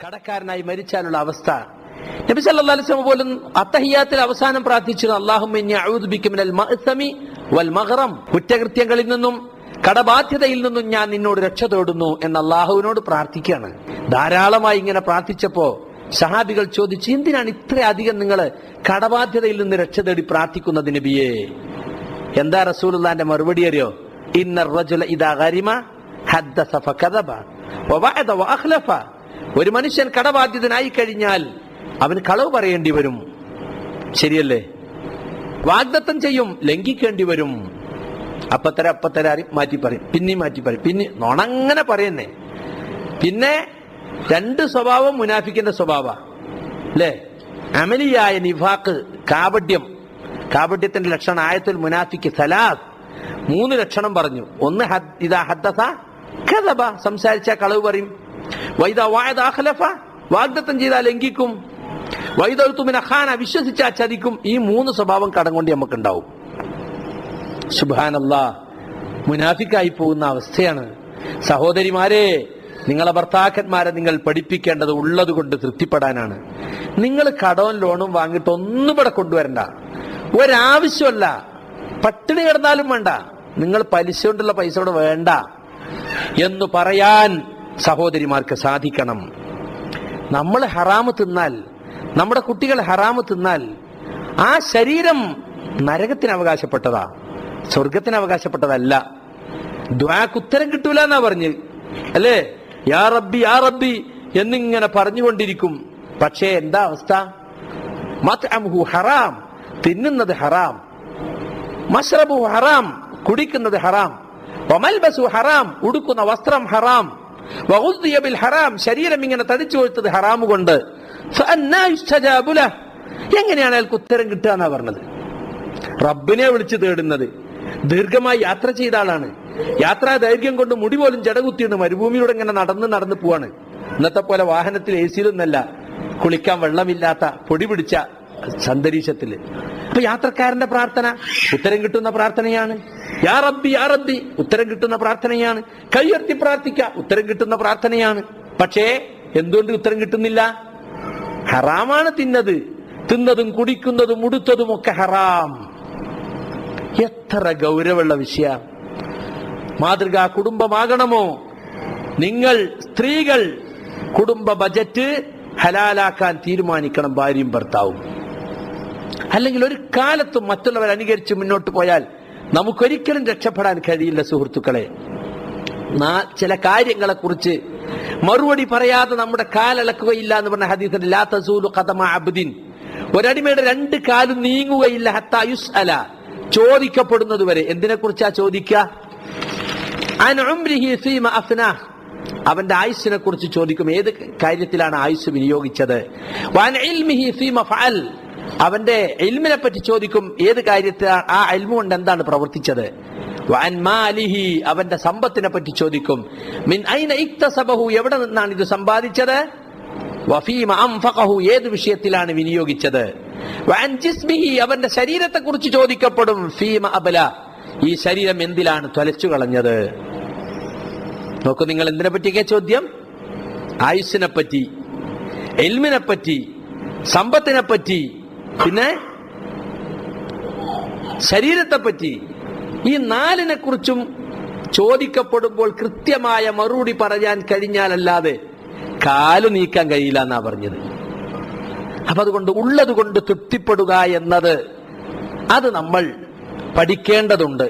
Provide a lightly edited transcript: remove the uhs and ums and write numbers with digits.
കടക്കാരനായി മരിച്ചാലുള്ള അവസ്ഥ. നബി സല്ലല്ലാഹു അലൈഹി വസല്ലം പോലും അത്തഹിയ്യാത്തിൽ അവസാനം പ്രാർത്ഥിച്ചത് അല്ലാഹുമ്മ ഇന്നി അഊദു ബിക മിനൽ മഅ്സമി വൽ മഗ്റം, കുറ്റകൃത്യങ്ങളിൽ നിന്നും കടബാധ്യതയിൽ നിന്നും ഞാൻ നിന്നോട് രക്ഷ തേടുന്നു എന്ന് അള്ളാഹുവിനോട് പ്രാർത്ഥിക്കുകയാണ്. ധാരാളമായി ഇങ്ങനെ പ്രാർത്ഥിച്ചപ്പോ സഹാബികൾ ചോദിച്ചു, എന്തിനാണ് ഇത്രയധികം നിങ്ങൾ കടബാധ്യതയിൽ നിന്ന് രക്ഷ തേടി പ്രാർത്ഥിക്കുന്നത് നബിയേ? എന്താ റസൂലുള്ളാഹിന്റെ മറുപടി അറിയോ? ഇന്നർ റജുല ഇദാ ഗരിമ ഹദ്ദസ ഫകദബ വവഅദ വഅഖ്ലഫ. ഒരു മനുഷ്യൻ കടബാധ്യതനായി കഴിഞ്ഞാൽ അവന് കളവ് പറയേണ്ടി വരും, ശരിയല്ലേ? വാഗ്ദത്തം ചെയ്യും, ലംഘിക്കേണ്ടി വരും. അപ്പത്തര മാറ്റി പറയും, പിന്നെയും മാറ്റി പറയും, പിന്നെ നോണങ്ങനെ പറയുന്നേ. പിന്നെ രണ്ട് സ്വഭാവം മുനാഫിക്കിന്റെ സ്വഭാവ അല്ലേ? അമലിയായ നിഫാഖ്, കാപട്യത്തിന്റെ ലക്ഷണം ആയത്തുൽ മുനാഫിക്ക് സലാസ്, 3 ലക്ഷണം പറഞ്ഞു. ഒന്ന് ഇദാ ഹദ്ദസ കദബ, സംസാരിച്ച കളവ് പറയും. വൈദാ വഅദ അഖ്ലഫ, വാഗ്ദത്തം ചെയ്താൽ ലംഘിക്കും. വൈദാ തുമിന ഖാന, വിശ്വസിച്ചാൽ ചതിക്കും. ഈ 3 സ്വഭാവം കടം കൊണ്ട് നമുക്കുണ്ടാവും. സുബ്ഹാനല്ലാഹ്, മുനാഫിക്കായി പോകുന്ന അവസ്ഥയാണ്. സഹോദരിമാരെ, നിങ്ങളെ ഭർത്താക്കന്മാരെ നിങ്ങൾ പഠിപ്പിക്കേണ്ടത് ഉള്ളത് കൊണ്ട് തൃപ്തിപ്പെടാനാണ്. നിങ്ങൾ കടവും ലോണും വാങ്ങിയിട്ട് ഒന്നും ഇവിടെ കൊണ്ടുവരണ്ട, ഒരാവശ്യമല്ല. പട്ടിണി കിടന്നാലും വേണ്ട, നിങ്ങൾ പലിശ കൊണ്ടുള്ള പൈസ ഇവിടെ വേണ്ട എന്ന് പറയാൻ സഹോദരിമാർക്ക് സാധിക്കണം. നമ്മൾ ഹറാമ് തിന്നാൽ, നമ്മുടെ കുട്ടികൾ ഹറാമ് തിന്നാൽ ആ ശരീരം നരകത്തിന് അവകാശപ്പെട്ടതാ, സ്വർഗത്തിന് അവകാശപ്പെട്ടതല്ല. ദുആക്ക് ഉത്തരം കിട്ടൂല എന്നാ പറഞ്ഞ് അല്ലേ? യാ റബ്ബി യാ റബ്ബി എന്നിങ്ങനെ പറഞ്ഞുകൊണ്ടിരിക്കും. പക്ഷേ എന്താ അവസ്ഥ? മത്അമുഹു ഹറാം, തിന്നുന്നത് ഹറാം. മശ്റബുഹു ഹറാം, കുടിക്കുന്നത് ഹറാം. വമൽബസു ഹറാം, ഉടുക്കുന്ന വസ്ത്രം ഹറാം. വഗുദ്ദിയ ബിൽ ഹറാം, ശരീരം ഇങ്ങനെ തടിച്ചു കൊഴുത്തത് ഹറാമു കൊണ്ട്. ഫഅന്നാ യുസ്തജാബു ലഹ്, എങ്ങനെയാണ് അയാൾക്ക് ഉത്തരം കിട്ടുക എന്നാ പറഞ്ഞത്? റബ്ബിനെ വിളിച്ച് തേടുന്നത്. ദീർഘമായി യാത്ര ചെയ്ത ആളാണ്. യാത്രാ ദൈർഘ്യം കൊണ്ട് മുടി പോലും ജടകുത്തിയുണ്ട്. മരുഭൂമിയിലൂടെ ഇങ്ങനെ നടന്ന് പോവാണ്. ഇന്നത്തെ പോലെ വാഹനത്തിൽ എസിയിലൊന്നല്ല, കുളിക്കാൻ വെള്ളമില്ലാത്ത പൊടി പിടിച്ച അന്തരീക്ഷത്തില്. അപ്പൊ യാത്രക്കാരന്റെ പ്രാർത്ഥന ഉത്തരം കിട്ടുന്ന പ്രാർത്ഥനയാണ്. യാ റബ്ബി യാ റബ്ബി, ഉത്തരം കിട്ടുന്ന പ്രാർത്ഥനയാണ്. കൈയുയർത്തി പ്രാർത്ഥിക്ക, ഉത്തരം കിട്ടുന്ന പ്രാർത്ഥനയാണ്. പക്ഷേ എന്തുകൊണ്ട് ഉത്തരം കിട്ടുന്നില്ല? ഹറാമാണ് തിന്നതും കുടിക്കുന്നതും ഉടുത്തതും ഒക്കെ ഹറാം. എത്ര ഗൗരവമുള്ള വിഷയ! മാതൃകാ കുടുംബമാകണമോ? നിങ്ങൾ സ്ത്രീകൾ കുടുംബ ബജറ്റ് ഹലാലാക്കാൻ തീരുമാനിക്കണം, ഭാര്യയും ഭർത്താവും. അല്ലെങ്കിൽ ഒരു കാലത്തും മറ്റുള്ളവർ അനുകരിച്ച് മുന്നോട്ട് പോയാൽ നമുക്കൊരിക്കലും രക്ഷപ്പെടാൻ കഴിയില്ല സുഹൃത്തുക്കളെ. ചില കാര്യങ്ങളെ കുറിച്ച് മറുപടി പറയാതെ നമ്മുടെ കാലളക്കുകയില്ല എന്ന് പറഞ്ഞ ഹദീസിൽ ലാ തസൂലു ഖദമ അബ്ദിൻ, ഒരടിമയുടെ 2 കാലും നീങ്ങുകയില്ല ഹത്താ യുസ്അല, ചോദിക്കപ്പെടുന്നത് വരെ. എന്തിനെ കുറിച്ചാ ചോദിക്കുക? അൻ ഉംരിഹി ഫീമ അഫ്നാഹ്, അവന്റെ ആയുസ്സിനെ കുറിച്ച് ചോദിക്കും, ഏത് കാര്യത്തിലാണ് ആയുസ് വിനിയോഗിച്ചത്. വഅൻ ഇൽമിഹി ഫീമ ഫഅൽ, അവന്റെ ഇൽമിനെ പറ്റി ചോദിക്കും, ഏത് കാര്യത്തിലാണ് ആ ഇൽമു കൊണ്ട് എന്താണ് പ്രവർത്തിച്ചത്. വഅൻ മാലിഹി, അവന്റെ സമ്പത്തിനെ പറ്റി ചോദിക്കും. മിൻ ഐന ഇക്തസബഹു, എവിടെ നിന്നാണ് ഇത് സമ്പാദിച്ചത്. വഫീമ അൻഫഖഹു, ഏത് വിഷയത്തിലാണ് വിനിയോഗിച്ചത്. വഅൻ ജിസ്മിഹി, അവന്റെ ശരീരത്തെ കുറിച്ച് ചോദിക്കപ്പെടും. ഫീമ അബ്ല, ഈ ശരീരം എന്തിലാണ് തൊലച്ചു കളഞ്ഞത്. നോക്കൂ, നിങ്ങൾ എന്തിനെ പറ്റിയൊക്കെ ചോദ്യം? ആയുസ്സിനെ പറ്റി, ഇൽമിനെ പറ്റി, സമ്പത്തിനെ പറ്റി, പിന്നെ ശരീരത്തെ പറ്റി. ഈ 4നെ കുറിച്ചും ചോദിക്കപ്പെടുമ്പോൾ കൃത്യമായ മറുപടി പറയാൻ കഴിഞ്ഞാലല്ലാതെ കാല് നീക്കാൻ കഴിയില്ല എന്നാ പറഞ്ഞത്. അപ്പൊ അതുകൊണ്ട് ഉള്ളത് കൊണ്ട് തൃപ്തിപ്പെടുക എന്നത് അത് നമ്മൾ പഠിക്കേണ്ടതുണ്ട്.